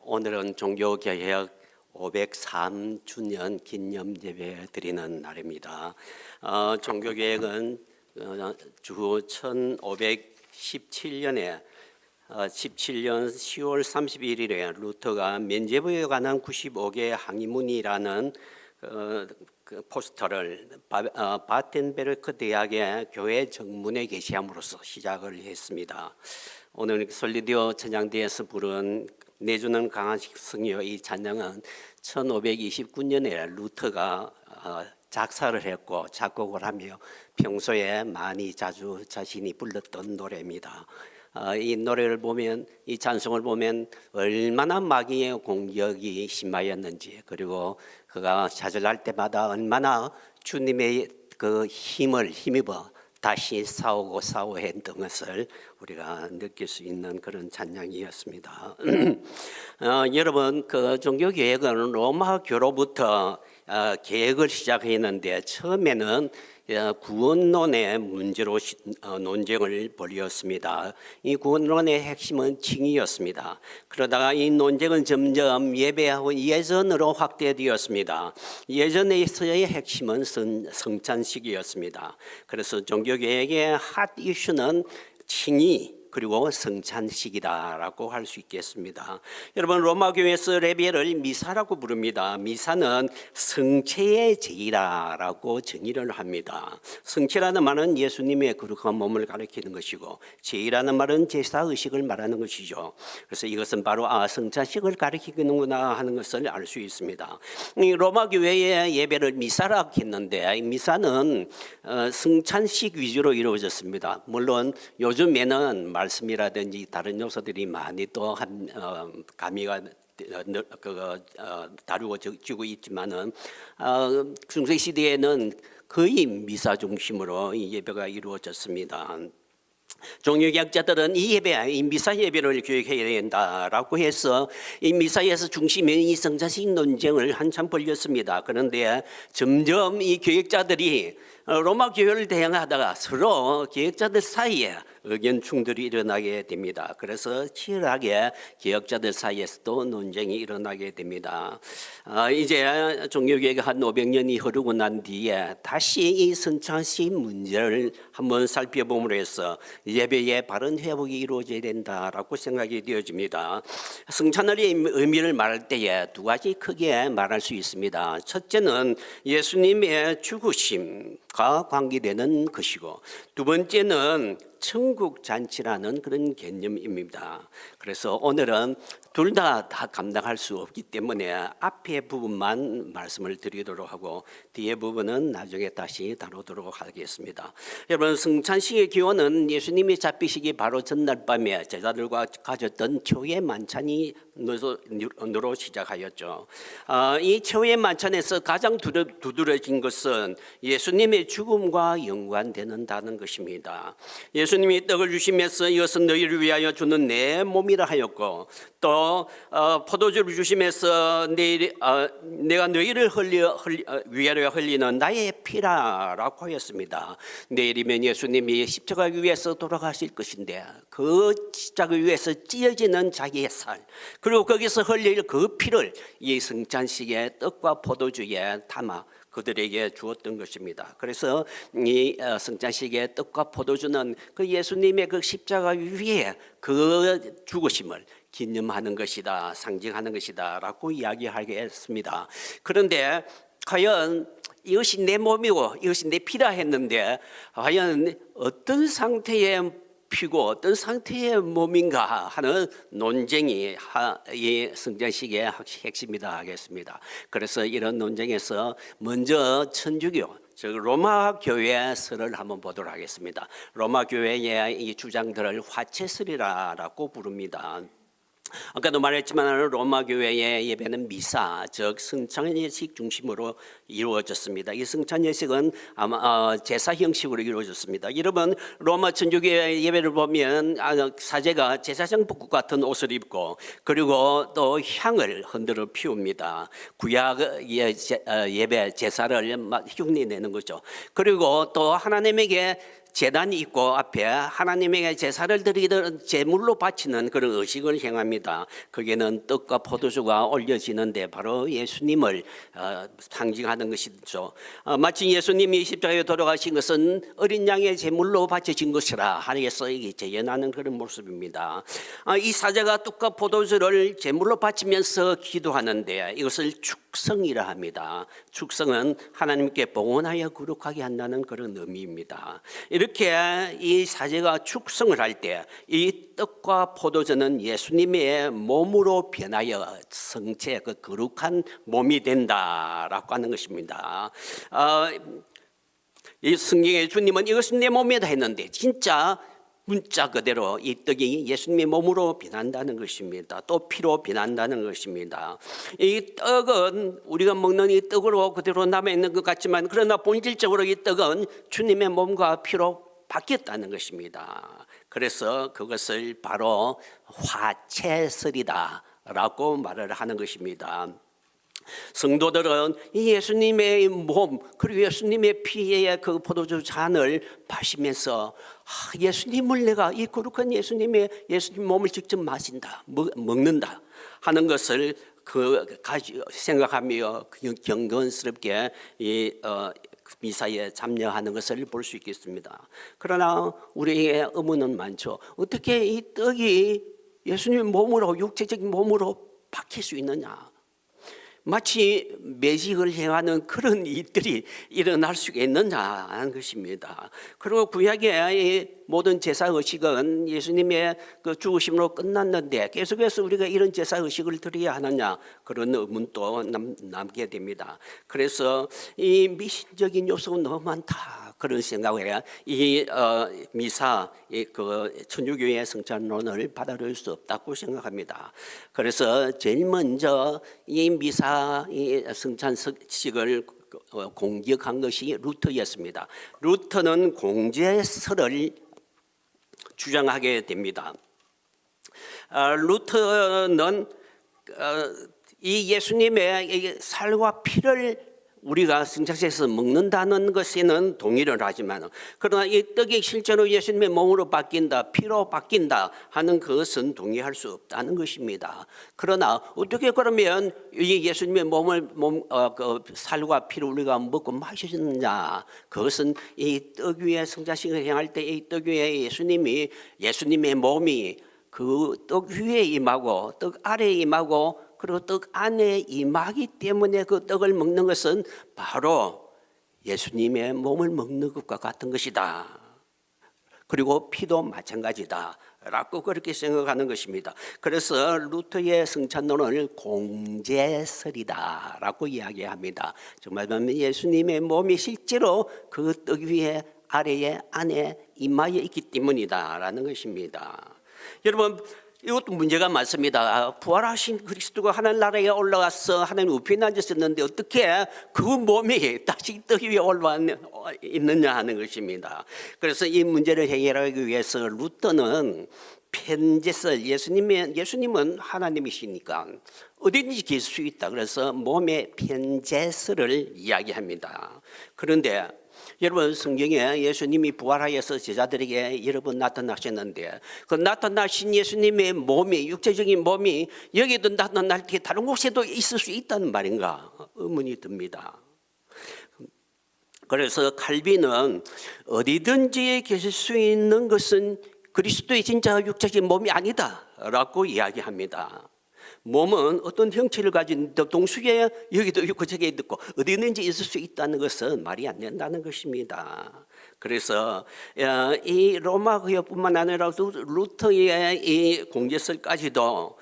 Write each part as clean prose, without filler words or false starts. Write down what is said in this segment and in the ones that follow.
오늘은 종교개혁 503주년 기념 예배 드리는 날입니다. 종교개혁은 주 1517년에 17년 10월 31일에 루터가 면죄부에 관한 95개 항의문이라는 그 포스터를 바텐베르크 대학의 교회 정문에 게시함으로써 시작을 했습니다. 오늘 솔리디오 찬양대에서 부른 내주는 강한식 성요 이 찬양은 1529년에 루터가 작사를 했고 작곡을 하며 평소에 많이 자주 자신이 불렀던 노래입니다. 이 노래를 보면, 이 찬송을 보면 얼마나 마귀의 공격이 심하였는지, 그리고 그가 좌절할 때마다 얼마나 주님의 그 힘입어 다시 싸우고 했던 것을 우리가 느낄 수 있는 그런 찬양이었습니다. 여러분, 그 종교개혁은 로마교로부터 개혁을 시작했는데 처음에는 구원론의 문제로 논쟁을 벌였습니다. 이 구원론의 핵심은 칭의였습니다. 그러다가 이 논쟁은 점점 예배하고 예전으로 확대되었습니다. 예전에서의 핵심은 성찬식이었습니다. 그래서 종교개혁의 핫 이슈는 칭의 그리고 성찬식이다라고 할 수 있겠습니다. 여러분, 로마교회에서 예배를 미사라고 부릅니다. 미사는 성체의 제의라고 정의를 합니다. 성체라는 말은 예수님의 거룩한 몸을 가리키는 것이고, 제의라는 말은 제사의식을 말하는 것이죠. 그래서 이것은 바로 성찬식을 가리키는구나 하는 것을 알 수 있습니다. 이 로마교회의 예배를 미사라고 했는데, 이 미사는 성찬식 위주로 이루어졌습니다. 물론 요즘에는 말씀이라든지 다른 요소들이 많이 또 가미가 다루어지고 있지만은 중세 시대에는 거의 미사 중심으로 이 예배가 이루어졌습니다. 종교개혁자들은 이 미사 예배를 교육해야 된다라고 해서 이 미사에서 중심인 이 성찬식 논쟁을 한참 벌였습니다. 그런데 점점 이 교육자들이 로마 교회를 대항하다가 서로 개혁자들 사이에 의견 충돌이 일어나게 됩니다. 그래서 치열하게 개혁자들 사이에서도 논쟁이 일어나게 됩니다. 이제 종교개혁이 한 500년이 흐르고 난 뒤에 다시 이 성찬식 문제를 한번 살펴봄으로 해서 예배의 바른 회복이 이루어져야 된다라고 생각이 되어집니다. 성찬의 의미를 말할 때에 두 가지 크게 말할 수 있습니다. 첫째는 예수님의 죽으심과 관계되는 것이고, 두 번째는 천국 잔치라는 그런 개념입니다. 그래서 오늘은 둘 다 감당할 수 없기 때문에 앞에 부분만 말씀을 드리도록 하고 뒤에 부분은 나중에 다시 다루도록 하겠습니다. 여러분, 성찬식의 기원은 예수님이 잡히시기 바로 전날 밤에 제자들과 가졌던 초회 만찬이 으로 시작하였죠. 이 초회 만찬에서 가장 두드러진 것은 예수님의 죽음과 연관되는다는 것입니다. 예수님이 떡을 주시면서 이것은 너희를 위하여 주는 내 몸이라 하였고, 또 포도주를 주시면서 내가 너희를 위하여 흘리는 나의 피라라고 하였습니다. 내일이면 예수님이 십자가 위에서 돌아가실 것인데 그 십자가 위에서 찢어지는 자기의 살, 그리고 거기서 흘릴 그 피를 이 성찬식의 떡과 포도주에 담아 그들에게 주었던 것입니다. 그래서 이 성찬식의 떡과 포도주는 그 예수님의 그 십자가 위에 그 죽으심을 기념하는 것이다, 상징하는 것이다라고 이야기하게 했습니다. 그런데 과연 이것이 내 몸이고 이것이 내 피라 했는데 과연 어떤 상태의 피고 어떤 상태의 몸인가 하는 논쟁이 이 성찬식의 핵심이다 하겠습니다. 그래서 이런 논쟁에서 먼저 천주교, 즉 로마 교회설을 한번 보도록 하겠습니다. 로마 교회의 이 주장들을 화채설이라고 부릅니다. 아까도 말했지만 로마 교회의 예배는 미사, 즉 성찬예식 중심으로 이루어졌습니다. 이 성찬예식은 아마 제사 형식으로 이루어졌습니다. 여러분, 로마 천주교의 예배를 보면 사제가 제사장 복국 같은 옷을 입고, 그리고 또 향을 흔들어 피웁니다. 구약 예배 제사를 막 흉내내는 거죠. 그리고 또 하나님에게 제단이 있고 앞에 하나님에게 제사를 드리던 제물로 바치는 그런 의식을 행합니다. 거기에는 떡과 포도주가 올려지는데 바로 예수님을 상징하는 것이죠. 마치 예수님이 십자가에 돌아가신 것은 어린 양의 제물로 바쳐진 것이라 하나님께서 재현하는 그런 모습입니다. 이 사제가 떡과 포도주를 제물로 바치면서 기도하는데 이것을 축성이라 합니다. 축성은 하나님께 봉헌하여 거룩하게 한다는 그런 의미입니다. 이렇게 이 사제가 축성을 할 때 이 떡과 포도주는 예수님의 몸으로 변하여 성체 그 거룩한 몸이 된다라고 하는 것입니다. 이 성경의 주님은 이것은 내 몸이다 했는데 진짜 문자 그대로 이 떡이 예수님의 몸으로 변한다는 것입니다. 또 피로 변한다는 것입니다. 이 떡은 우리가 먹는 이 떡으로 그대로 남아있는 것 같지만 그러나 본질적으로 이 떡은 주님의 몸과 피로 바뀌었다는 것입니다. 그래서 그것을 바로 화채설이다라고 말을 하는 것입니다. 성도들은 이 예수님의 몸 그리고 예수님의 피의 그 포도주 잔을 마시면서 예수님을 내가 이 거룩한 예수님 몸을 직접 마신다, 먹는다 하는 것을 생각하며 경건스럽게 이 미사에 참여하는 것을 볼 수 있겠습니다. 그러나 우리의 의문은 많죠. 어떻게 이 떡이 예수님 몸으로 육체적인 몸으로 바뀔 수 있느냐? 마치 매직을 행하는 그런 일들이 일어날 수가 있느냐 하는 것입니다. 그리고 구약의 모든 제사 의식은 예수님의 그 죽으심으로 끝났는데 계속해서 우리가 이런 제사 의식을 드려야 하느냐 그런 의문도 남게 됩니다. 그래서 이 미신적인 요소가 너무 많다 그런 생각에 이 미사 그 천주교의 성찬론을 받아들일 수 없다고 생각합니다. 그래서 제일 먼저 이 미사 이 성찬식을 공격한 것이 루터였습니다. 루터는 공제설을 주장하게 됩니다. 루터는 이 예수님의 살과 피를 우리가 성찬식에서 먹는다는 것에는 동의를 하지만 그러나 이 떡이 실제로 예수님의 몸으로 바뀐다, 피로 바뀐다 하는 그것은 동의할 수 없다는 것입니다. 그러나 어떻게 그러면 이 예수님의 그 살과 피를 우리가 먹고 마시느냐? 그것은 이 떡 위에 성찬식을 행할 때 이 떡 위에 예수님의 몸이 그 떡 위에 임하고 떡 아래에 임하고 그리고 떡 안에 임하기 때문에 그 떡을 먹는 것은 바로 예수님의 몸을 먹는 것과 같은 것이다. 그리고 피도 마찬가지다 라고 그렇게 생각하는 것입니다. 그래서 루터의 성찬론을 공제설이다 라고 이야기합니다. 정말 보면 예수님의 몸이 실제로 그 떡 위에 아래에 안에 임하여 있기 때문이다 라는 것입니다. 여러분 이것도 문제가 많습니다. 부활하신 그리스도가 하나님 나라에 올라가서 하나님 우편에 앉았었는데 어떻게 그 몸이 다시 떡 위에 올라와 있느냐 하는 것입니다. 그래서 이 문제를 해결하기 위해서 루터는 편제설, 예수님은 하나님이시니까 어디든지 계실 수 있다. 그래서 몸의 편제설을 이야기합니다. 그런데 여러분 성경에 예수님이 부활하여서 제자들에게 여러 번 나타나셨는데 그 나타나신 예수님의 몸이 육체적인 몸이 여기도 나타날 때 다른 곳에도 있을 수 있다는 말인가 의문이 듭니다. 그래서 칼빈은 어디든지 계실 수 있는 것은 그리스도의 진짜 육체적인 몸이 아니다 라고 이야기합니다. 몸은 어떤 형체를 가진 동수에 여기도 있고 저기에 있고 어디 있는지 있을 수 있다는 것은 말이 안 된다는 것입니다. 그래서 이 로마 교회뿐만 아니라 루터의 이 공제설까지도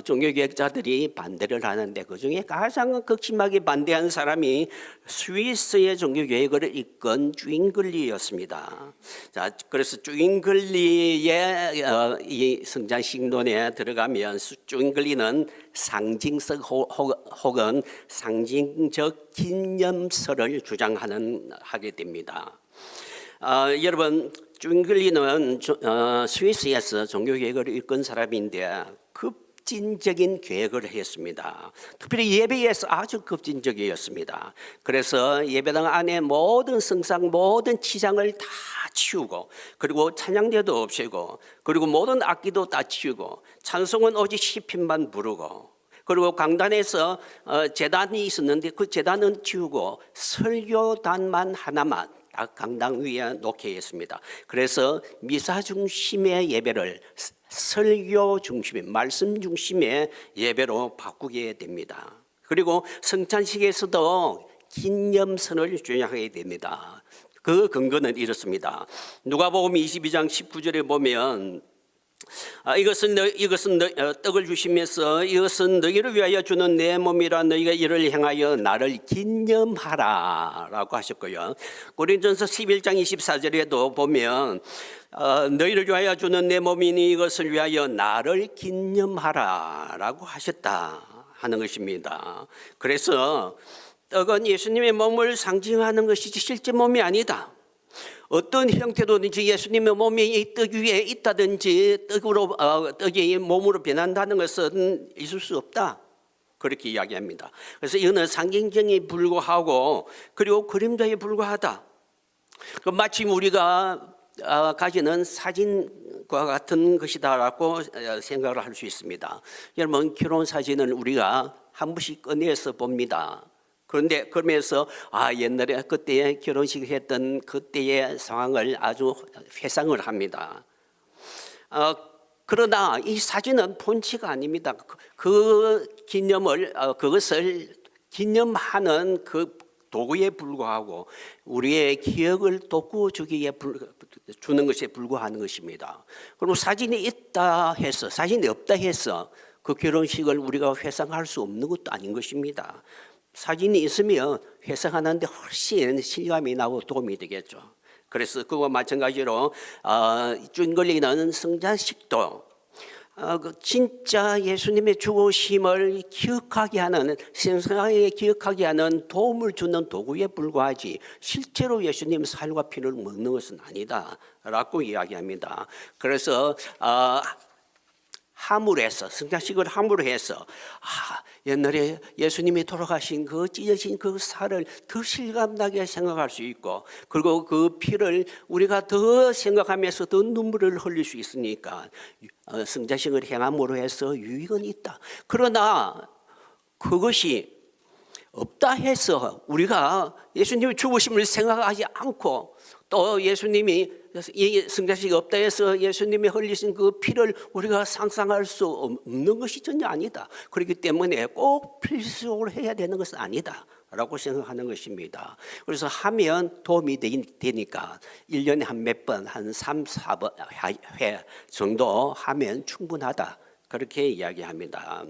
종교개혁자들이 반대를 하는데 그중에 가장 극심하게 반대한 사람이 스위스의 종교개혁을 이끈 쭌글리였습니다. 자, 그래서 쭌글리의 이 성찬식론에 들어가면 쭌글리는 상징적 혹은 상징적 기념설을 하게 됩니다. 여러분 쭌글리는 스위스에서 종교개혁을 이끈 사람인데 그 급진적인 계획을 했습니다. 특별히 예배에서 아주 급진적이었습니다. 그래서 예배당 안에 모든 성상, 모든 치장을 다 치우고, 그리고 찬양대도 없애고, 그리고 모든 악기도 다 치우고, 찬송은 오직 시편만 부르고, 그리고 강단에서 제단이 있었는데 그 제단은 치우고 설교단만 하나만 딱 강당 위에 놓게 했습니다. 그래서 미사 중심의 예배를 설교 중심의 말씀 중심의 예배로 바꾸게 됩니다. 그리고 성찬식에서도 기념선을 주장하게 됩니다. 그 근거는 이렇습니다. 누가복음 22장 19절에 보면 이것은 떡을 주시면서 이것은 너희를 위하여 주는 내 몸이라 너희가 이를 행하여 나를 기념하라 라고 하셨고요. 고린도전서 11장 24절에도 보면 너희를 위하여 주는 내 몸이니 이것을 위하여 나를 기념하라 라고 하셨다 하는 것입니다. 그래서 떡은 예수님의 몸을 상징하는 것이지 실제 몸이 아니다. 어떤 형태로든지 예수님의 몸이 이 떡 위에 있다든지 떡이 몸으로 변한다는 것은 있을 수 없다. 그렇게 이야기합니다. 그래서 이거는 상징적에 불과하고 그리고 그림자에 불과하다. 마치 우리가 가지는 사진과 같은 것이다라고 생각을 할 수 있습니다. 여러분, 결혼 사진을 우리가 한 번씩 꺼내서 봅니다. 그런데 그러면서 옛날에 그때 결혼식 했던 그때의 상황을 아주 회상을 합니다. 그러나 이 사진은 본체가 아닙니다. 그 기념을 그것을 기념하는 그 도구에 불과하고 우리의 기억을 돋구어주기에 주는 것에 불과하는 것입니다. 그럼 사진이 있다 해서 사진이 없다 해서 그 결혼식을 우리가 회상할 수 없는 것도 아닌 것입니다. 사진이 있으면 회상하는데 훨씬 실감이 나고 도움이 되겠죠. 그래서 그와 마찬가지로 쭈잉글리는 성찬식도 진짜 예수님의 죽으심을 기억하게 하는 생생하게 기억하게 하는 도움을 주는 도구에 불과하지 실제로 예수님 살과 피를 먹는 것은 아니다라고 이야기합니다. 그래서 함으로해서 성찬식을 함으로 해서 옛날에 예수님이 돌아가신 그 찢어진 그 살을 더 실감나게 생각할 수 있고 그리고 그 피를 우리가 더 생각하면서 더 눈물을 흘릴 수 있으니까 성찬식을 행함으로 해서 유익은 있다. 그러나 그것이 없다 해서 우리가 예수님의 죽으심을 생각하지 않고 또 예수님이 이 성찬식이 없다 해서 예수님이 흘리신 그 피를 우리가 상상할 수 없는 것이 전혀 아니다. 그렇기 때문에 꼭 필수적으로 해야 되는 것은 아니다 라고 생각하는 것입니다. 그래서 하면 도움이 되니까 1년에 한 몇 번, 한 3, 4회 정도 하면 충분하다 그렇게 이야기합니다.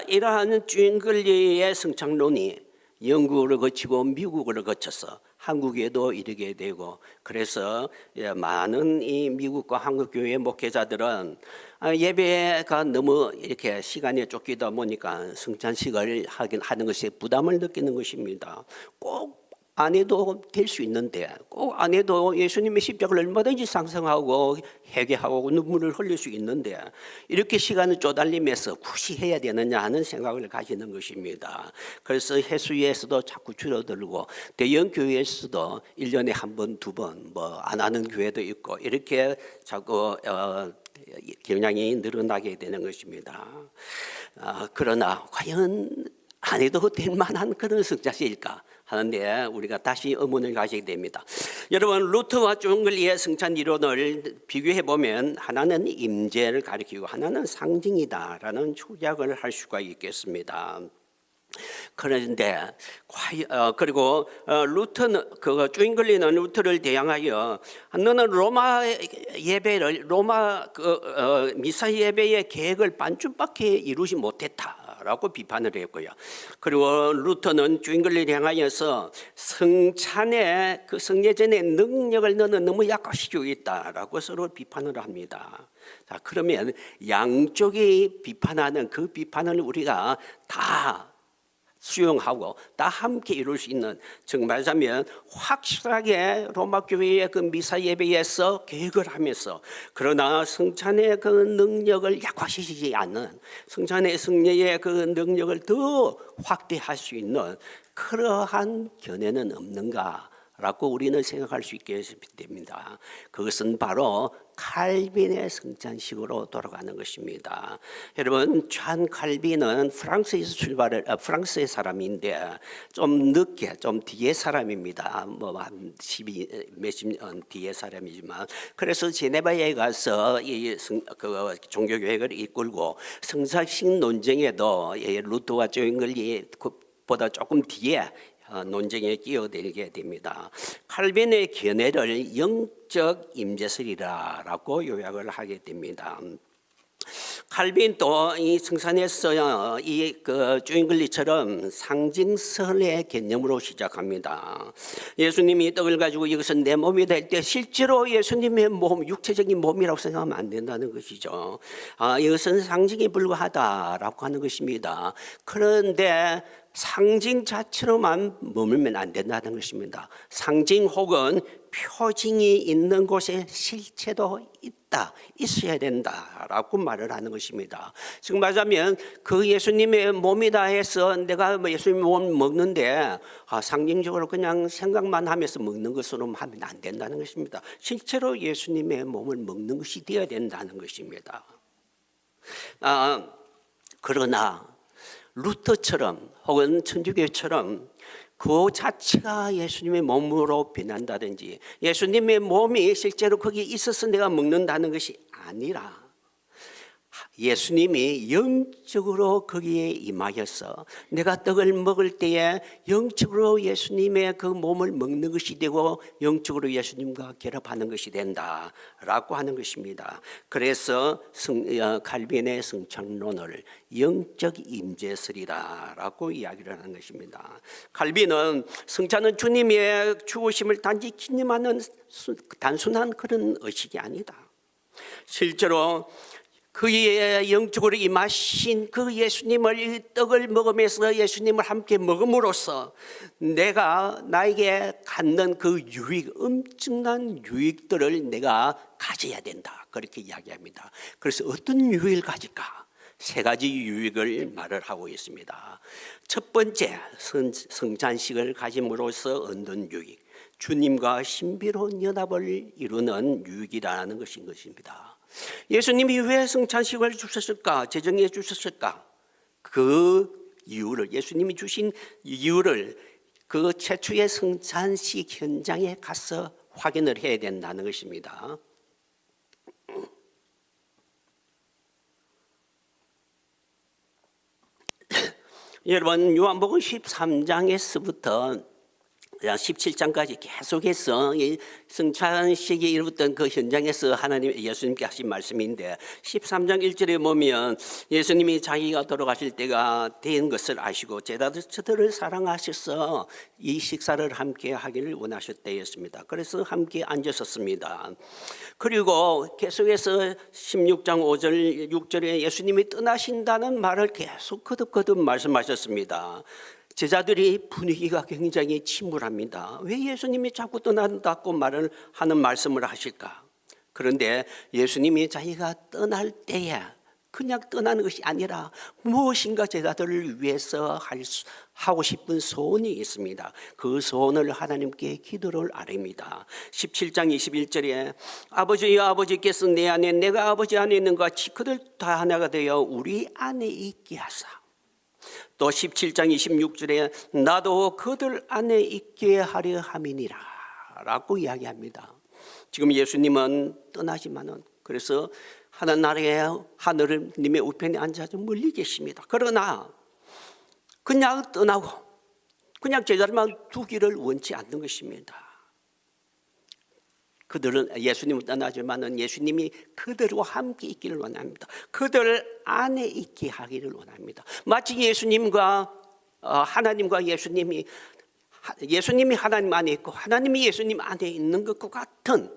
이러한 쭈잉글리의 성찬론이 영국을 거치고 미국을 거쳐서 한국에도 이르게 되고 그래서 많은 이 미국과 한국 교회 목회자들은 예배가 너무 이렇게 시간에 쫓기다 보니까 성찬식을 하는 것에 부담을 느끼는 것입니다. 꼭 안 해도 될 수 있는데 꼭 안 해도 예수님의 십자가를 얼마든지 상상하고 회개하고 눈물을 흘릴 수 있는데 이렇게 시간을 쪼달리면서 굳이 해야 되느냐 하는 생각을 가지는 것입니다. 그래서 해수위에서도 자꾸 줄어들고 대형 교회에서도 1년에 한 번, 두 번 뭐 안 하는 교회도 있고 이렇게 자꾸 경향이 늘어나게 되는 것입니다. 그러나 과연 안 해도 될 만한 그런 성찬식일까 하는데 우리가 다시 의문을 가지게 됩니다. 여러분, 루터와 쭈잉글리의 성찬 이론을 비교해 보면 하나는 임재를 가리키고 하나는 상징이다라는 축약을 할 수가 있겠습니다. 그런데 그리고 루터는 쭈잉글리는 루터를 대항하여 너는 로마 예배를 미사 예배의 계획을 반쯤밖에 이루지 못했다라고 비판을 했고요. 그리고 루터는 쭈잉글리를 향하여서 성찬의 그 성례전의 능력을 너는 너무 약화시키고 있다라고 서로 비판을 합니다. 자, 그러면 양쪽이 비판하는 그 비판을 우리가 다 수용하고 다 함께 이룰 수 있는, 즉 말하자면 확실하게 로마 교회의 그 미사 예배에서 계획을 하면서, 그러나 성찬의 그 능력을 약화시키지 않는, 성찬의 승리의 그 능력을 더 확대할 수 있는 그러한 견해는 없는가? 라고 우리는 생각할 수 있게 됩니다. 그것은 바로 칼빈의 성찬식으로 돌아가는 것입니다. 여러분, 존 칼빈은 프랑스에서 프랑스의 사람인데 좀 늦게, 좀 뒤에 사람입니다. 한 12, 몇십 년 뒤에 사람이지만, 그래서 제네바에 가서 그 종교교회를 이끌고 성찬식 논쟁에도 루터와 조잉글리 보다 조금 뒤에 논쟁에 끼어들게 됩니다. 칼빈의 견해를 영적 임재설이라고 요약을 하게 됩니다. 칼빈도 이 성산에서 이그 조잉글리처럼 상징설의 개념으로 시작합니다. 예수님이 떡을 가지고 이것은 내 몸이 될 때 실제로 예수님의 몸, 육체적인 몸이라고 생각하면 안 된다는 것이죠. 이것은 상징에 불과하다라고 하는 것입니다. 그런데 상징 자체로만 머물면 안 된다는 것입니다. 상징 혹은 표징이 있는 곳에 실체도 있어야 된다라고 말을 하는 것입니다. 지금 말하자면 그 예수님의 몸이다 해서 내가 예수님 몸 먹는데 상징적으로 그냥 생각만 하면서 먹는 것으로 하면 안 된다는 것입니다. 실제로 예수님의 몸을 먹는 것이 되어야 된다는 것입니다. 그러나 루터처럼 혹은 천주교처럼 그 자체가 예수님의 몸으로 변한다든지 예수님의 몸이 실제로 거기에 있어서 내가 먹는다는 것이 아니라 예수님이 영적으로 거기에 임하여서 내가 떡을 먹을 때에 영적으로 예수님의 그 몸을 먹는 것이 되고 영적으로 예수님과 결합하는 것이 된다라고 하는 것입니다. 그래서 칼빈의 성찬론을 영적 임재설이라고 이야기를 하는 것입니다. 칼빈은 성찬은 주님의 죽으심을 단지 기념하는 단순한 그런 의식이 아니다. 실제로 그의 영적으로 임하신 그 예수님을, 떡을 먹으면서 예수님을 함께 먹음으로써 내가 나에게 갖는 그 유익, 엄청난 유익들을 내가 가져야 된다, 그렇게 이야기합니다. 그래서 어떤 유익을 가질까? 세 가지 유익을 말을 하고 있습니다. 첫 번째, 성찬식을 가짐으로써 얻는 유익, 주님과 신비로운 연합을 이루는 유익이라는 것입니다. 예수님이 왜 성찬식을 주셨을까? 제정해 주셨을까? 그 이유를, 예수님이 주신 이유를 그 최초의 성찬식 현장에 가서 확인을 해야 된다는 것입니다. 여러분, 요한복음 13장에서부터 17장까지 계속해서 이 성찬식이 이루었던 그 현장에서 하나님, 예수님께 하신 말씀인데 13장 1절에 보면 예수님이 자기가 돌아가실 때가 된 것을 아시고 제자들을 사랑하셔서 이 식사를 함께 하기를 원하셨다였습니다. 그래서 함께 앉으셨습니다. 그리고 계속해서 16장 5절 6절에 예수님이 떠나신다는 말을 계속 거듭거듭 말씀하셨습니다. 제자들이 분위기가 굉장히 침울합니다. 왜 예수님이 자꾸 떠난다고 하는 말씀을 하실까? 그런데 예수님이 자기가 떠날 때에 그냥 떠나는 것이 아니라 무엇인가 제자들을 위해서 하고 싶은 소원이 있습니다. 그 소원을 하나님께 기도를 아뢰입니다. 17장 21절에 아버지여, 아버지께서 내 안에 내가 아버지 안에 있는 것 같이 그들 다 하나가 되어 우리 안에 있게 하사. 또 17장 26절에 나도 그들 안에 있게 하려 함이니라 라고 이야기합니다. 지금 예수님은 떠나지만은, 그래서 하늘나라의 하늘님의 우편에 앉아서 멀리 계십니다. 그러나 그냥 떠나고 그냥 제자들만 두기를 원치 않는 것입니다. 그들은 예수님을 떠나지만은 예수님이 그들과 함께 있기를 원합니다. 그들 안에 있게 하기를 원합니다. 마치 예수님과 하나님과 예수님이 하나님 안에 있고 하나님이 예수님 안에 있는 것과 같은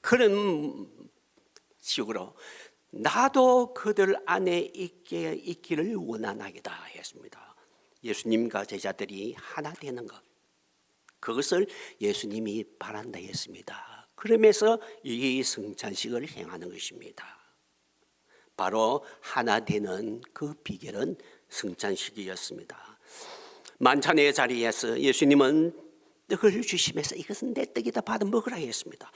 그런 식으로 나도 그들 안에 있기를 원하나이다 했습니다. 예수님과 제자들이 하나 되는 것, 그것을 예수님이 바란다 했습니다. 그러면서 이 성찬식을 행하는 것입니다. 바로 하나 되는 그 비결은 성찬식이었습니다. 만찬의 자리에서 예수님은 떡을 주시면서 이것은 내 떡이다, 받아 먹으라 했습니다.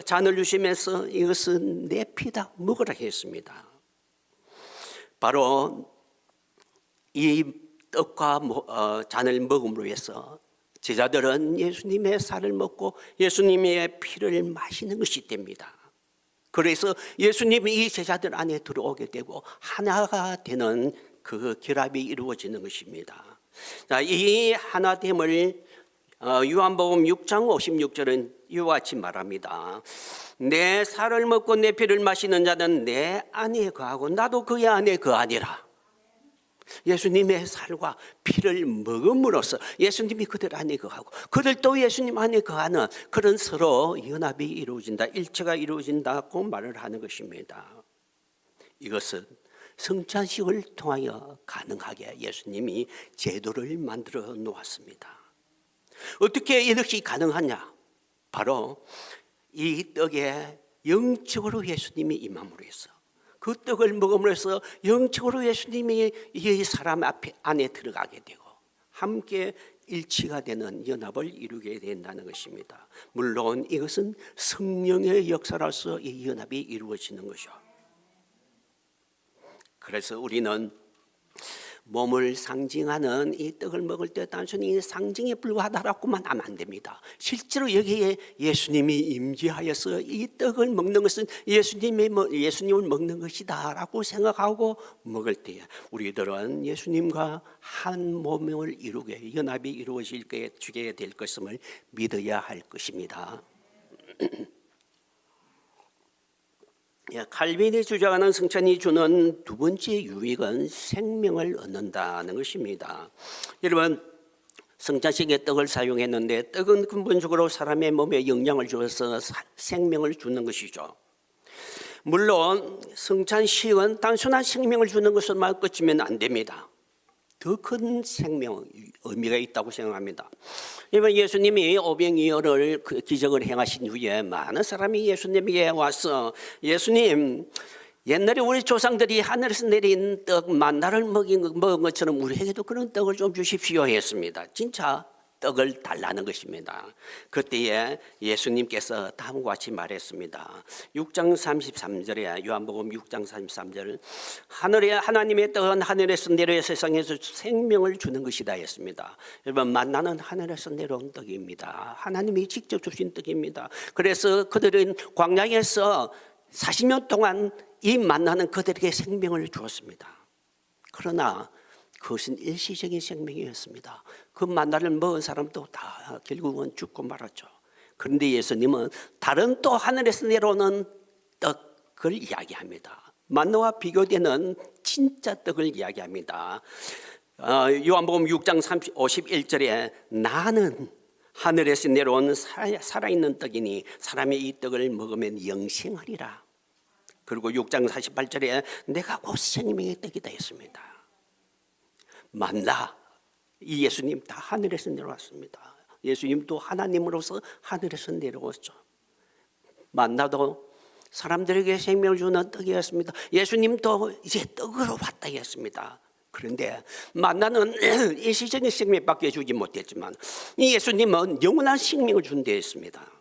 잔을 주시면서 이것은 내 피다, 먹으라 했습니다. 바로 이 떡과 잔을 먹음으로 해서 제자들은 예수님의 살을 먹고 예수님의 피를 마시는 것이 됩니다. 그래서 예수님이 이 제자들 안에 들어오게 되고 하나가 되는 그 결합이 이루어지는 것입니다. 자, 이 하나됨을 요한복음 6장 56절은 이와 같이 말합니다. 내 살을 먹고 내 피를 마시는 자는 내 안에 거하고 나도 그의 안에 거하니라. 예수님의 살과 피를 먹음으로써 예수님이 그들 안에 거하고 그들도 예수님 안에 거하는 그런 서로 연합이 이루어진다, 일체가 이루어진다고 말을 하는 것입니다. 이것은 성찬식을 통하여 가능하게 예수님이 제도를 만들어 놓았습니다. 어떻게 이것이 가능하냐? 바로 이 떡에 영적으로 예수님이 임함으로 해서 그 떡을 먹음으로 해서 영적으로 예수님이 이 사람 안에 들어가게 되고 함께 일치가 되는 연합을 이루게 된다는 것입니다. 물론 이것은 성령의 역사로서 이 연합이 이루어지는 것이죠. 그래서 우리는 몸을 상징하는 이 떡을 먹을 때 단순히 상징에 불과하다라고만 하면 안 됩니다. 실제로 여기에 예수님이 임재하여서 이 떡을 먹는 것은 예수님을 먹는 것이다라고 생각하고 먹을 때 우리들은 예수님과 한 몸을 이루게 연합이 이루어지게 될 것임을 믿어야 할 것입니다. 칼빈이 주장하는 성찬이 주는 두 번째 유익은 생명을 얻는다는 것입니다. 여러분, 성찬식에 떡을 사용했는데 떡은 근본적으로 사람의 몸에 영양을 주어서 생명을 주는 것이죠. 물론 성찬식은 단순한 생명을 주는 것으로만 끝이면 안 됩니다. 더 큰 생명, 의미가 있다고 생각합니다. 예수님이 오병이어를 기적을 행하신 후에 많은 사람이 예수님에게 와서 예수님, 옛날에 우리 조상들이 하늘에서 내린 떡 만나를 먹은 것처럼 우리에게도 그런 떡을 좀 주십시오 했습니다. 진짜 떡을 달라는 것입니다. 그때에 예수님께서 다음과 같이 말했습니다. 6장 33절에 요한복음 6장 33절 하나님의 떡은 하늘에서 내려 세상에서 생명을 주는 것이다 했습니다. 여러분, 만나는 하늘에서 내려온 떡입니다. 하나님이 직접 주신 떡입니다. 그래서 그들은 광야에서 40년 동안 이 만나는 그들에게 생명을 주었습니다. 그러나 그것은 일시적인 생명이었습니다. 그 만나를 먹은 사람도 다 결국은 죽고 말았죠. 그런데 예수님은 다른 또 하늘에서 내려오는 떡을 이야기합니다. 만나와 비교되는 진짜 떡을 이야기합니다. 요한복음 6장 51절에 나는 하늘에서 내려온 살아있는 떡이니 사람이 이 떡을 먹으면 영생하리라. 그리고 6장 48절에 내가 곧 생명의 떡이다 했습니다. 만나, 이 예수님 다 하늘에서 내려왔습니다. 예수님도 하나님으로서 하늘에서 내려왔죠. 만나도 사람들에게 생명을 주는 떡이었습니다. 예수님도 이제 떡으로 왔다 했습니다. 그런데 만나는 일시적인 생명밖에 주지 못했지만 이 예수님은 영원한 생명을 준다 했습니다.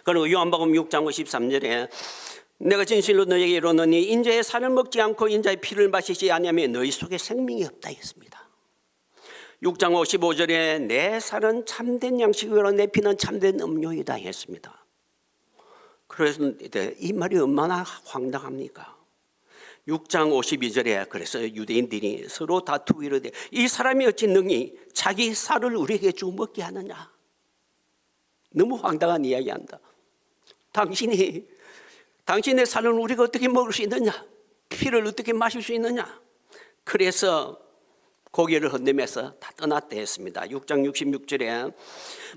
그리고 요한복음 6장 53절에 내가 진실로 너에게 이르노니 인자의 살을 먹지 않고 인자의 피를 마시지 아니하면 너희 속에 생명이 없다 했습니다. 6장 55절에 내 살은 참된 양식이요 내 피는 참된 음료이다 했습니다. 그래서 이 말이 얼마나 황당합니까? 6장 52절에 그래서 유대인들이 서로 다투고 이르되 이 사람이 어찌 능히 자기 살을 우리에게 주어 먹게 하느냐. 너무 황당한 이야기한다. 당신의 살은 우리가 어떻게 먹을 수 있느냐? 피를 어떻게 마실 수 있느냐? 그래서 고개를 흔들면서 다 떠났다 했습니다. 6장 66절에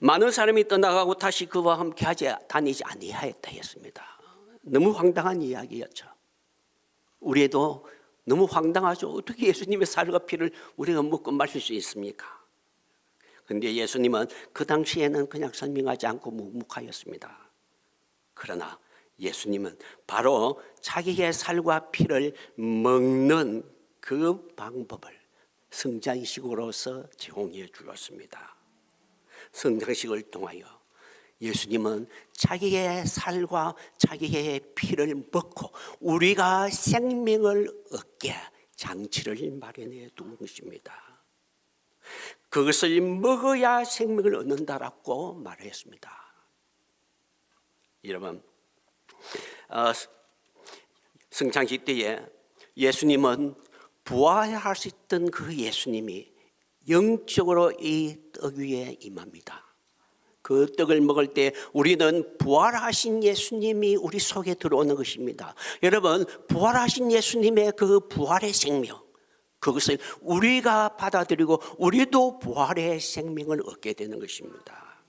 많은 사람이 떠나가고 다시 그와 함께 다니지 아니하였다 했습니다. 너무 황당한 이야기였죠. 우리도 너무 황당하죠. 어떻게 예수님의 살과 피를 우리가 먹고 마실 수 있습니까? 그런데 예수님은 그 당시에는 그냥 설명하지 않고 묵묵하였습니다. 그러나 예수님은 바로 자기의 살과 피를 먹는 그 방법을 성장식으로서 제공해 주었습니다. 성장식을 통하여 예수님은 자기의 살과 자기의 피를 먹고 우리가 생명을 얻게 장치를 마련해 둔 것입니다. 그것을 먹어야 생명을 얻는다라고 말했습니다. 여러분, 성찬식 때에 예수님은 부활할 수 있던 그 예수님이 영적으로 이 떡 위에 임합니다. 그 떡을 먹을 때 우리는 부활하신 예수님이 우리 속에 들어오는 것입니다. 여러분, 부활하신 예수님의 그 부활의 생명, 그것을 우리가 받아들이고 우리도 부활의 생명을 얻게 되는 것입니다.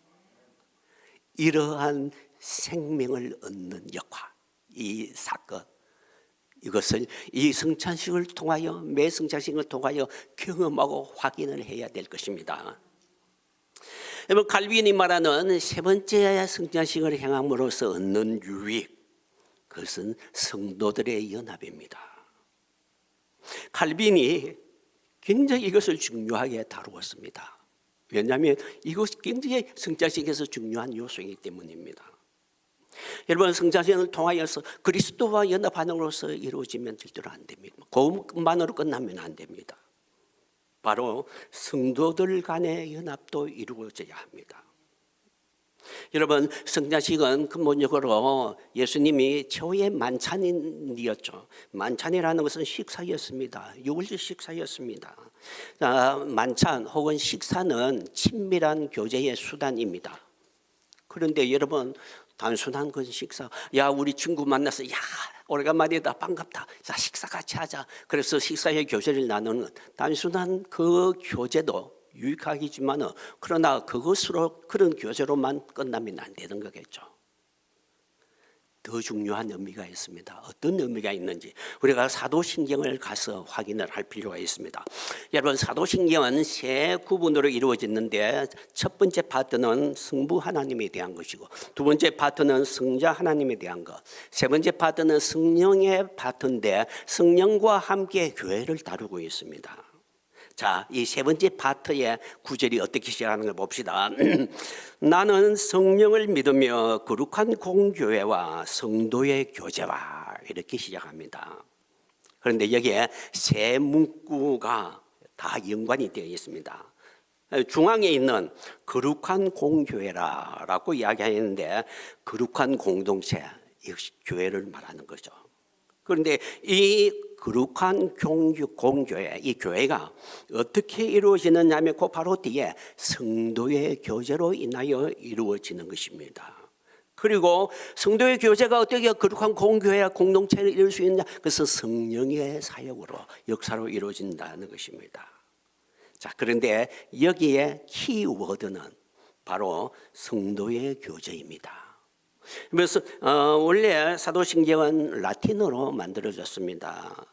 이러한 생명을 얻는 역할, 이 사건, 이것을 이 성찬식을 통하여, 매 성찬식을 통하여 경험하고 확인을 해야 될 것입니다. 여러분, 칼빈이 말하는 세 번째 성찬식을 행함으로써 얻는 유익, 그것은 성도들의 연합입니다. 칼빈이 굉장히 이것을 중요하게 다루었습니다. 왜냐하면 이것이 굉장히 성찬식에서 중요한 요소이기 때문입니다. 여러분, 성찬식을 통하여서 그리스도와 연합함으로써 이루어지면 절대로 안 됩니다. 그것만으로 끝나면 안 됩니다. 바로 성도들 간의 연합도 이루어져야 합니다. 여러분, 성찬식은 근본적으로 예수님이 최후의 만찬이었죠. 만찬이라는 것은 식사였습니다. 유월절 식사였습니다. 만찬 혹은 식사는 친밀한 교제의 수단입니다. 그런데 여러분, 단순한 그 식사, 야 우리 친구 만나서 야 오래간만이다 반갑다, 자 식사 같이 하자, 그래서 식사의 교제를 나누는 단순한 그 교제도 유익하겠지만 그러나 그것으로 그런 교제로만 끝나면 안 되는 거겠죠. 더 중요한 의미가 있습니다. 어떤 의미가 있는지 우리가 사도신경을 가서 확인을 할 필요가 있습니다. 여러분, 사도신경은 세 구분으로 이루어졌는데 첫 번째 파트는 성부 하나님에 대한 것이고, 두 번째 파트는 성자 하나님에 대한 것, 세 번째 파트는 성령의 파트인데 성령과 함께 교회를 다루고 있습니다. 자, 이 세 번째 파트의 구절이 어떻게 시작하는 걸 봅시다. 나는 성령을 믿으며 거룩한 공교회와 성도의 교제와, 이렇게 시작합니다. 그런데 여기에 세 문구가 다 연관이 되어 있습니다. 중앙에 있는 거룩한 공교회라고 이야기하는데, 거룩한 공동체, 이것이 교회를 말하는 거죠. 그런데 이 거룩한 공교회, 이 교회가 어떻게 이루어지느냐 하면 그 바로 뒤에 성도의 교제로 인하여 이루어지는 것입니다. 그리고 성도의 교제가 어떻게 거룩한 공교회와 공동체를 이룰 수 있느냐, 그것은 성령의 사역으로, 역사로 이루어진다는 것입니다. 자, 그런데 여기에 키워드는 바로 성도의 교제입니다. 그래서 원래 사도신경은 라틴어로 만들어졌습니다.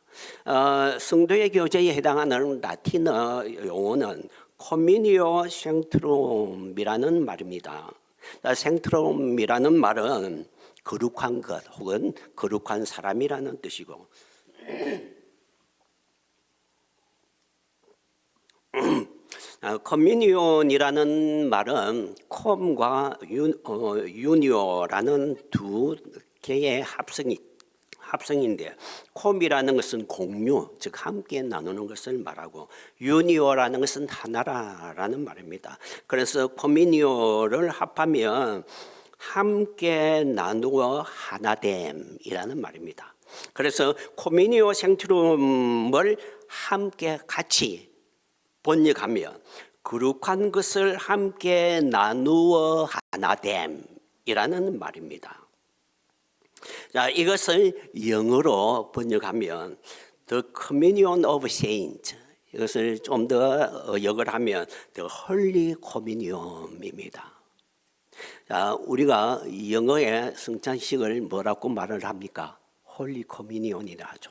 성도의 교제에 해당하는 라틴어 용어는 코미니오 생트룸이라는 말입니다. 생트룸이라는 말은 거룩한 것 혹은 거룩한 사람이라는 뜻이고, 커뮤니온이라는 말은 콤과 유니오라는 두 개의 합성인데, 콤이라는 것은 공유, 즉 함께 나누는 것을 말하고, 유니오라는 것은 하나라라는 말입니다. 그래서 커뮤니오를 합하면 함께 나누어 하나됨이라는 말입니다. 그래서 코미니오 생트룸을 함께 같이 번역하면 거룩한 것을 함께 나누어 하나됨이라는 말입니다. 자, 이것을 영어로 번역하면 The Communion of Saints, 이것을 좀 더 역을 하면 The Holy Communion입니다. 자, 우리가 영어의 성찬식을 뭐라고 말을 합니까? Holy Communion이라 하죠.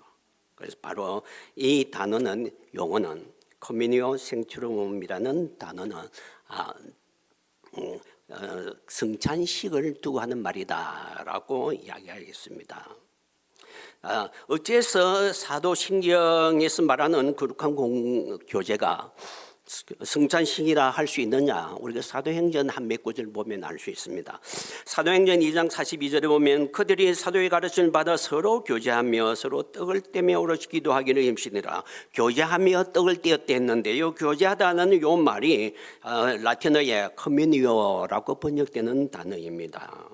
그래서 바로 이 단어는 용어는 커뮤니오 생츄럼이라는 단어는 성찬식을 두고 하는 말이다라고 이야기하겠습니다. 어째서 사도신경에서 말하는 거룩한 교제가 성찬식이라 할 수 있느냐? 우리가 사도행전 한 몇 구절 보면 알 수 있습니다. 사도행전 2장 42절에 보면 그들이 사도의 가르침을 받아 서로 교제하며 서로 떡을 떼며 오롯이 기도하기를 힘쓰니라. 교제하며 떡을 떼었다 했는데 요 교제하다는 요 말이 라틴어의 커뮤니오라고 번역되는 단어입니다.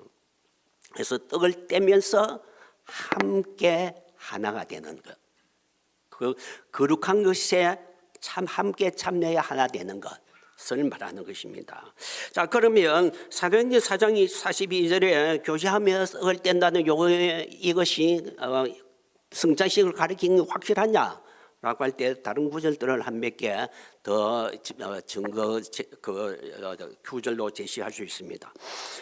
그래서 떡을 떼면서 함께 하나가 되는 것, 그 거룩한 것에 참 함께 참여해야 하나 되는 것을 말하는 것입니다. 자, 그러면 사도행전 4장 42절에 교제하며 떡을 뗀다는 이것이 성찬식을 가리키는 게 확실하냐? 라고 할 때 다른 구절들을 한 몇 개 더 증거 구절로 제시할 수 있습니다.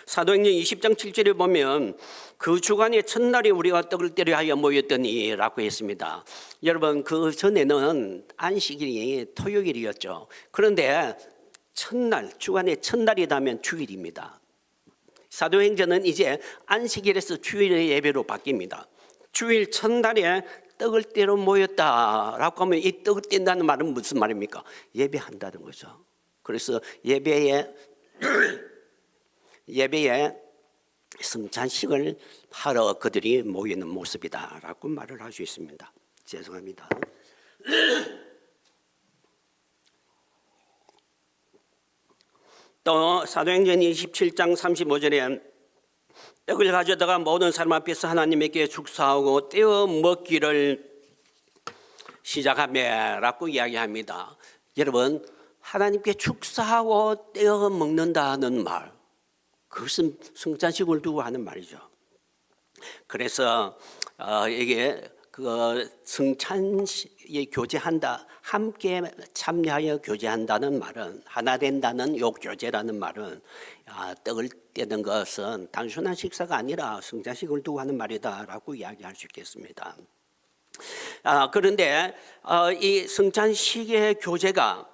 사도행전 20장 7절에 보면 그 주간의 첫날에 우리가 떡을 떼려 하여 모였더니 라고 했습니다. 여러분, 그 전에는 안식일이 토요일이었죠. 그런데 첫날, 주간의 첫날이라면 주일입니다. 사도행전은 이제 안식일에서 주일의 예배로 바뀝니다. 주일 첫날에 떡을 떼러 모였다라고 하면 이 떡을 뗀다는 말은 무슨 말입니까? 예배한다는 거죠. 그래서 예배에 성찬식을 하러 그들이 모이는 모습이다라고 말을 할 수 있습니다. 죄송합니다. 또 사도행전 27장 35절에 떡을 가져다가 모든 사람 앞에서 하나님께 축사하고 떼어 먹기를 시작하며라고 이야기합니다. 여러분, 하나님께 축사하고 떼어 먹는다는 말, 그것은 성찬식을 두고 하는 말이죠. 그래서 이게 성찬식에 교제한다, 함께 참여하여 교제한다는 말은, 하나 된다는 요 교제라는 말은 떡을 떼는 것은 단순한 식사가 아니라 성찬식을 두고 하는 말이다라고 이야기할 수 있겠습니다. 그런데 이 성찬식의 교제가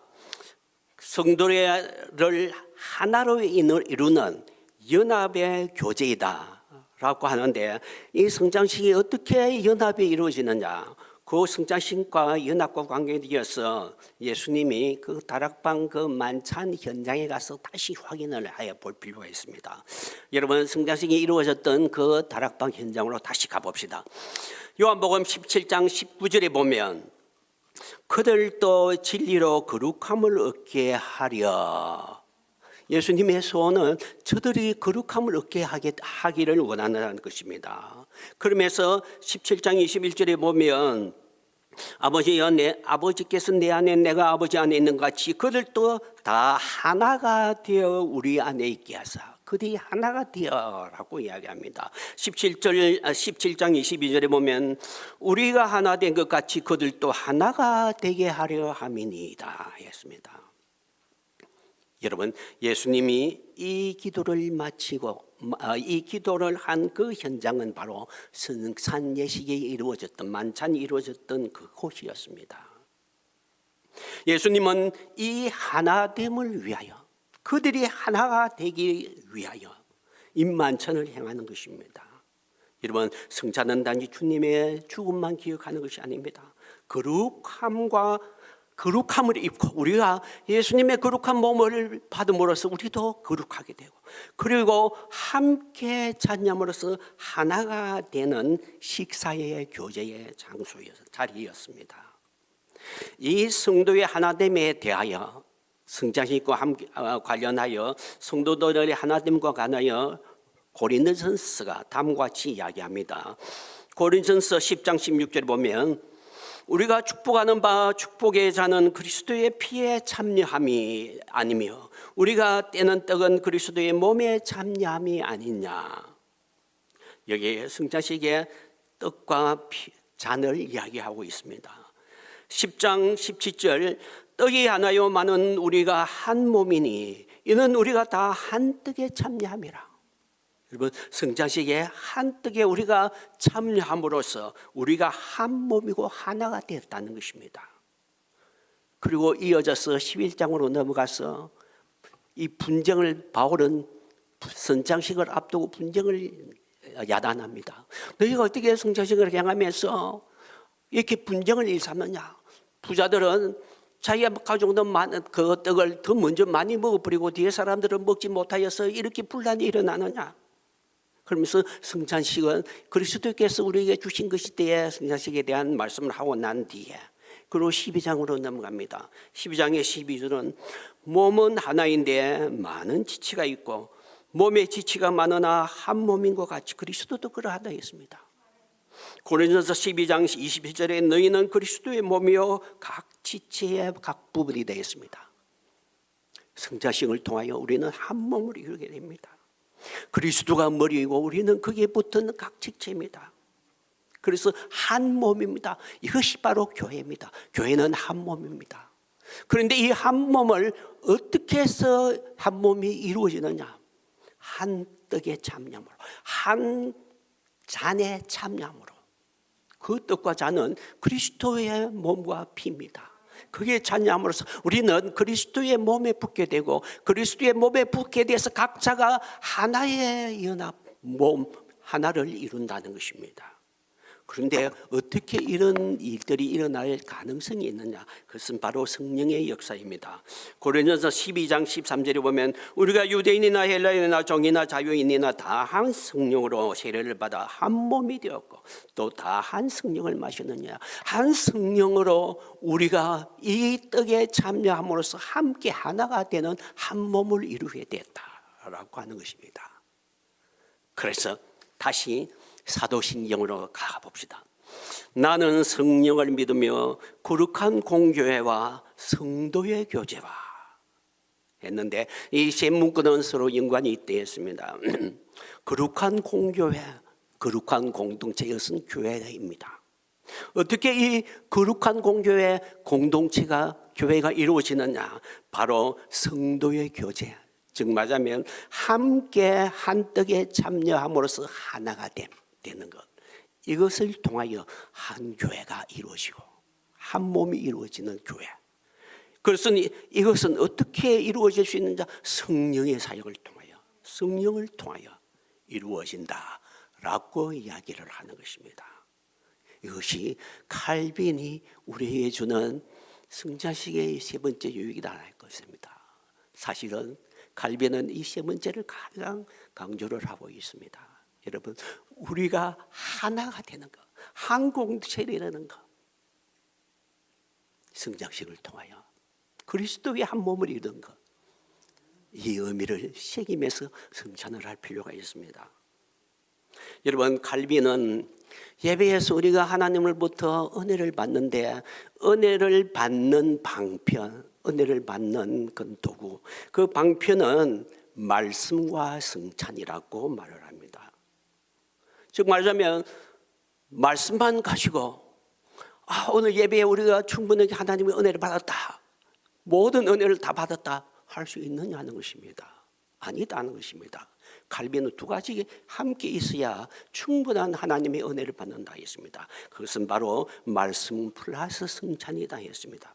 성도를 하나로 이루는 연합의 교제이다라고 하는데, 이 성찬식이 어떻게 연합이 이루어지느냐? 그 성찬식과 연합과 관계되어서 예수님이 그 다락방 그 만찬 현장에 가서 다시 확인을 하여 볼 필요가 있습니다. 여러분, 성찬식이 이루어졌던 그 다락방 현장으로 다시 가봅시다. 요한복음 17장 19절에 보면 그들도 진리로 거룩함을 얻게 하려, 예수님의 소원은 저들이 거룩함을 얻게 하기를 원하는 것입니다. 그러면서 17장 21절에 보면 아버지께서 내 안에 내가 아버지 안에 있는 것 같이 그들도 다 하나가 되어 우리 안에 있게 하사, 그들이 하나가 되어라고 이야기합니다. 17장 22절에 보면 우리가 하나 된 것 같이 그들도 하나가 되게 하려 함이니이다 했습니다. 여러분, 예수님이 이 기도를 마치고 이 기도를 한 그 현장은 바로 성찬 예식이 이루어졌던, 만찬이 이루어졌던 그곳이었습니다. 예수님은 이 하나됨을 위하여, 그들이 하나가 되기 위하여 이 만찬을 행하는 것입니다. 여러분, 성찬은 단지 주님의 죽음만 기억하는 것이 아닙니다. 거룩함을 입고 우리가 예수님의 거룩한 몸을 받음으로써 우리도 거룩하게 되고, 그리고 함께 찬양함으로써 하나가 되는 식사의 교제의 자리였습니다. 이 성도의 하나됨에 대하여 성찬식과 함께 관련하여 성도들의 하나됨과 관하여 고린도전서가 다음과 같이 이야기합니다. 고린도전서 10장 16절에 보면 우리가 축복하는 바 축복의 잔은 그리스도의 피에 참여함이 아니며 우리가 떼는 떡은 그리스도의 몸에 참여함이 아니냐. 여기에 성찬식의 떡과 잔을 이야기하고 있습니다. 10장 17절 떡이 하나요 많은 우리가 한 몸이니 이는 우리가 다 한 떡에 참여함이라. 여러분, 성찬식에 한떡에 우리가 참여함으로써 우리가 한 몸이고 하나가 되었다는 것입니다. 그리고 이어져서 11장으로 넘어가서 이 분쟁을, 바울은 성찬식을 앞두고 분쟁을 야단합니다. 너희가 어떻게 성찬식을 향하면서 이렇게 분쟁을 일삼느냐? 부자들은 자기가 가져온 그 떡을 더 먼저 많이 먹어버리고 뒤에 사람들은 먹지 못하여서 이렇게 분란이 일어나느냐? 그러면서 성찬식은 그리스도께서 우리에게 주신 것이기에 성찬식에 대한 말씀을 하고 난 뒤에 그리고 12장으로 넘어갑니다. 12장의 12절은 몸은 하나인데 많은 지체가 있고 몸에 지체가 많으나 한 몸인 것 같이 그리스도도 그러하다 했습니다. 고린도서 12장 21절에 너희는 그리스도의 몸이요 각 지체의 각 부분이 되었습니다. 성찬식을 통하여 우리는 한 몸을 이루게 됩니다. 그리스도가 머리이고 우리는 거기에 붙은 각 지체입니다. 그래서 한 몸입니다. 이것이 바로 교회입니다. 교회는 한 몸입니다. 그런데 이 한 몸을 어떻게 해서 한 몸이 이루어지느냐? 한 떡의 참념으로, 한 잔의 참념으로. 그 떡과 잔은 그리스도의 몸과 피입니다. 그게 참념으로써 우리는 그리스도의 몸에 붙게 되고 그리스도의 몸에 붙게 돼서 각자가 하나의 연합 몸 하나를 이룬다는 것입니다. 그런데 어떻게 이런 일들이 일어날 가능성이 있느냐? 그것은 바로 성령의 역사입니다. 고린도서 12장 13절에 보면 우리가 유대인이나 헬라인이나 종이나 자유인이나 다 한 성령으로 세례를 받아 한 몸이 되었고 또 다 한 성령을 마시느냐? 한 성령으로 우리가 이 떡에 참여함으로써 함께 하나가 되는 한 몸을 이루게 됐다라고 하는 것입니다. 그래서 다시 사도신경으로 가봅시다. 나는 성령을 믿으며 거룩한 공교회와 성도의 교제와 했는데 이 세 문구는 서로 연관이 있습니다. 거룩한 공교회, 거룩한 공동체, 이것은 교회입니다. 어떻게 이 거룩한 공교회 공동체가 교회가 이루어지느냐? 바로 성도의 교제, 즉 말하자면 함께 한 떡에 참여함으로써 하나가 되는 것, 이것을 통하여 한 교회가 이루어지고 한 몸이 이루어지는 교회. 그래서 이것은 어떻게 이루어질 수 있는지 성령의 사역을 통하여, 성령을 통하여 이루어진다라고 이야기를 하는 것입니다. 이것이 칼빈이 우리에게 주는 성찬식의 세 번째 유익이다 할 것입니다. 사실은 칼빈은 이 세 번째를 가장 강조를 하고 있습니다. 여러분, 우리가 하나가 되는 것, 한 공동체가 되는 것, 성찬식을 통하여 그리스도의 한 몸을 이루는 것, 이 의미를 새기면서 성찬을 할 필요가 있습니다. 여러분, 칼빈은 예배에서 우리가 하나님으로부터 은혜를 받는데 은혜를 받는 방편, 은혜를 받는 그 도구, 그 방편은 말씀과 성찬이라고 말을 합니다. 즉 말하자면 말씀만 가지고 오늘 예배에 우리가 충분하게 하나님의 은혜를 받았다, 모든 은혜를 다 받았다 할 수 있느냐는 것입니다. 아니다는 것입니다. 칼빈은 두 가지 함께 있어야 충분한 하나님의 은혜를 받는다 했습니다. 그것은 바로 말씀 플러스 성찬이다 했습니다.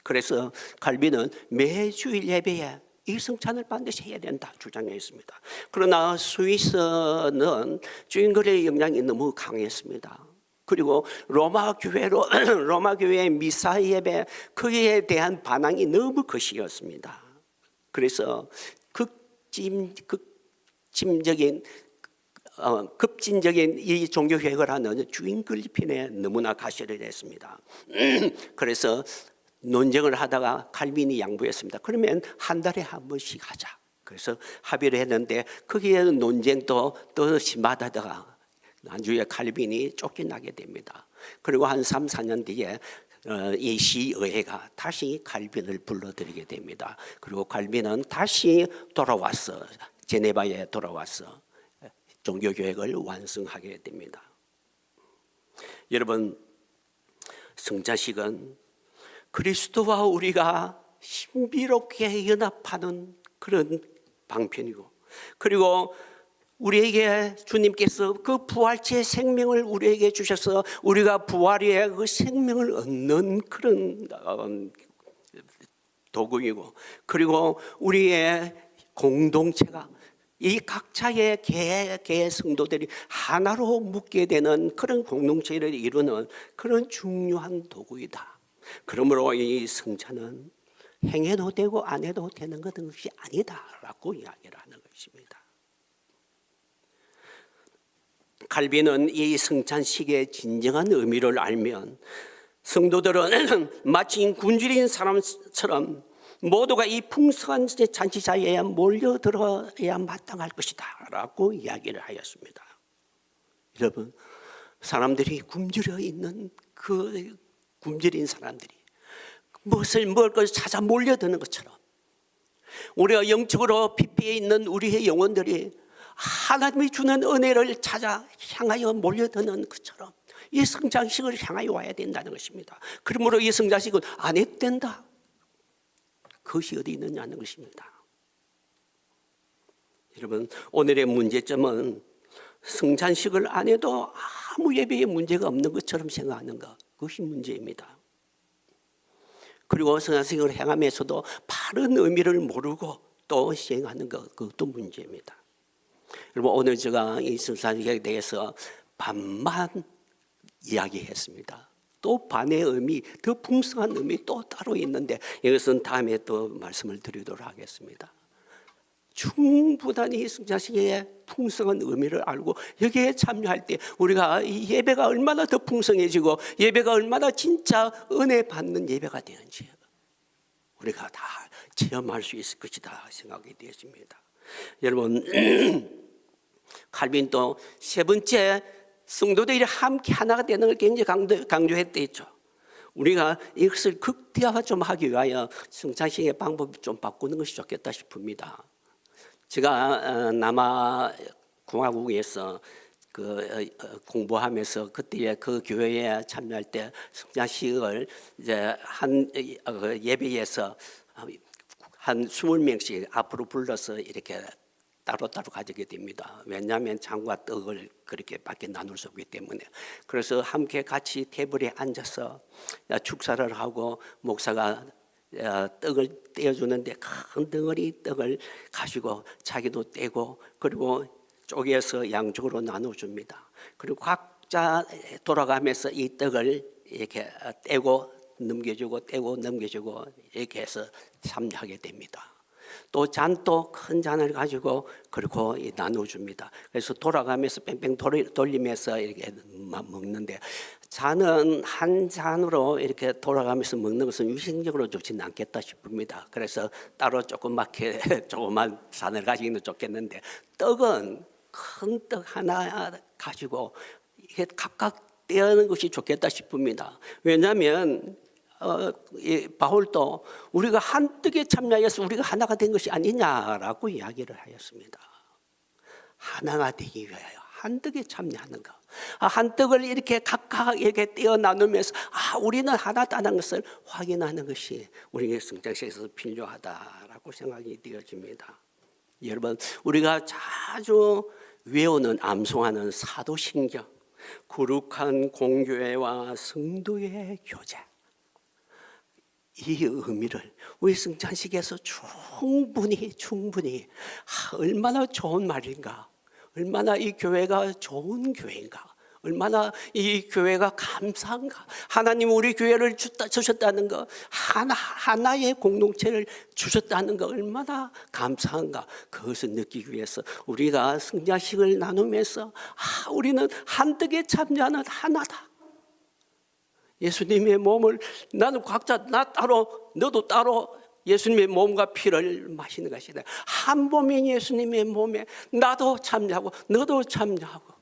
그래서 칼빈은 매주일 예배에 이 성찬을 반드시 해야 된다 주장했습니다. 그러나 스위스는 주인거래의 영향이 너무 강했습니다. 그리고 로마 교회의 미사 예배, 거기에 대한 반항이 너무 거시였습니다. 그래서 급진적인 이 종교 개혁을 하는 주인 글리핀에 너무나 가시를 했습니다. 그래서 논쟁을 하다가 칼빈이 양보했습니다. 그러면 한 달에 한 번씩 하자. 그래서 합의를 했는데 거기에 논쟁도 더 심하다가 나중에 칼빈이 쫓겨나게 됩니다. 그리고 한 3, 4년 뒤에 이 시의회가 다시 칼빈을 불러들이게 됩니다. 그리고 칼빈은 다시 돌아와서 제네바에 돌아와서 종교개혁을 완성하게 됩니다. 여러분, 성찬식은 그리스도와 우리가 신비롭게 연합하는 그런 방편이고, 그리고 우리에게 주님께서 그 부활체의 생명을 우리에게 주셔서 우리가 부활의 그 생명을 얻는 그런 도구이고, 그리고 우리의 공동체가 이 각자의 개 성도들이 하나로 묶게 되는 그런 공동체를 이루는 그런 중요한 도구이다. 그러므로 이 성찬은 행해도 되고 안 해도 되는 것이 아니다라고 이야기를 하는 것입니다. 칼빈은 이 성찬식의 진정한 의미를 알면 성도들은 마치 굶주린 사람처럼 모두가 이 풍성한 잔치자리에 몰려들어야 마땅할 것이다 라고 이야기를 하였습니다. 여러분, 사람들이 굶주려 있는 그 굶주린 사람들이 무엇을 먹을 것을 찾아 몰려드는 것처럼 우리가 영적으로 피폐해 있는 우리의 영혼들이 하나님이 주는 은혜를 찾아 향하여 몰려드는 것처럼 이 성장식을 향하여 와야 된다는 것입니다. 그러므로 이 성장식은 안 해도 된다, 그것이 어디 있느냐는 것입니다. 여러분, 오늘의 문제점은 성찬식을 안 해도 아무 예배에 문제가 없는 것처럼 생각하는 것, 그것이 문제입니다. 그리고 성찬식을 행하면서도 바른 의미를 모르고 또 시행하는 것, 그것도 문제입니다. 여러분, 오늘 제가 이 성찬식에 대해서 반만 이야기했습니다. 또 반의 의미, 더 풍성한 의미 또 따로 있는데 이것은 다음에 또 말씀을 드리도록 하겠습니다. 충분한 이 성찬식의 풍성한 의미를 알고 여기에 참여할 때 우리가 이 예배가 얼마나 더 풍성해지고 예배가 얼마나 진짜 은혜 받는 예배가 되는지 우리가 다 체험할 수 있을 것이다 생각이 되었습니다. 여러분, 칼빈도 세 번째, 성도들이 함께 하나가 되는 걸 굉장히 강조했대죠. 우리가 이것을 극대화 좀 하기 위하여 성찬식의 방법을 좀 바꾸는 것이 좋겠다 싶습니다. 제가 남아 공화국에서 공부하면서 그때 그 교회에 참여할 때 성찬식을 이제 한 예배에서 한 20명씩 앞으로 불러서 이렇게 따로따로 가지게 됩니다. 왜냐하면 장과 떡을 그렇게 밖에 나눌 수 없기 때문에. 그래서 함께 같이 테이블에 앉아서 축사를 하고 목사가 떡을 떼어주는데 큰 덩어리 떡을 가지고 자기도 떼고 그리고 쪼개서 양쪽으로 나눠줍니다. 그리고 각자 돌아가면서 이 떡을 이렇게 떼고 넘겨주고 떼고 넘겨주고 이렇게 해서 참여하게 됩니다. 또 잔도 큰 잔을 가지고 그리고 나눠줍니다. 그래서 돌아가면서 뺑뺑 돌리면서 이렇게 먹는데 잔은 한 잔으로 이렇게 돌아가면서 먹는 것은 위생적으로 좋지는 않겠다 싶습니다. 그래서 따로 조그맣게 조그만 잔을 가지기는 좋겠는데 떡은 큰 떡 하나 가지고 이게 각각 떼는 것이 좋겠다 싶습니다. 왜냐하면 바울도 우리가 한 떡에 참여해서 우리가 하나가 된 것이 아니냐라고 이야기를 하였습니다. 하나가 되기 위하여 한 떡에 참여하는 것, 한 떡을 이렇게 각각 이렇게 떼어 나누면서 우리는 하나다는 것을 확인하는 것이 우리의 성장식에서 필요하다라고 생각이 되어집니다. 여러분, 우리가 자주 외우는 암송하는 사도신경, 거룩한 공교회와 성도의 교제, 이 의미를 우리 성찬식에서 충분히 얼마나 좋은 말인가, 얼마나 이 교회가 좋은 교회인가, 얼마나 이 교회가 감사한가, 하나님 우리 교회를 주셨다는 거, 하나의 공동체를 주셨다는 거 얼마나 감사한가, 그것을 느끼기 위해서 우리가 성찬식을 나누면서 우리는 한 떡에 참여하는 하나다. 예수님의 몸을 나는 각자 나 따로 너도 따로 예수님의 몸과 피를 마시는 것이다. 한 몸인 예수님의 몸에 나도 참여하고 너도 참여하고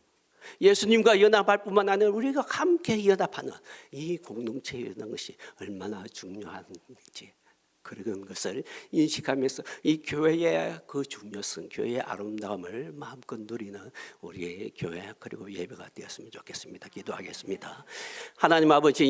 예수님과 연합할 뿐만 아니라 우리가 함께 연합하는 이 공동체에 있는 것이 얼마나 중요한지 그런 것을 인식하면서 이 교회의 그 중요성, 교회의 아름다움을 마음껏 누리는 우리의 교회 그리고 예배가 되었으면 좋겠습니다. 기도하겠습니다. 하나님 아버지,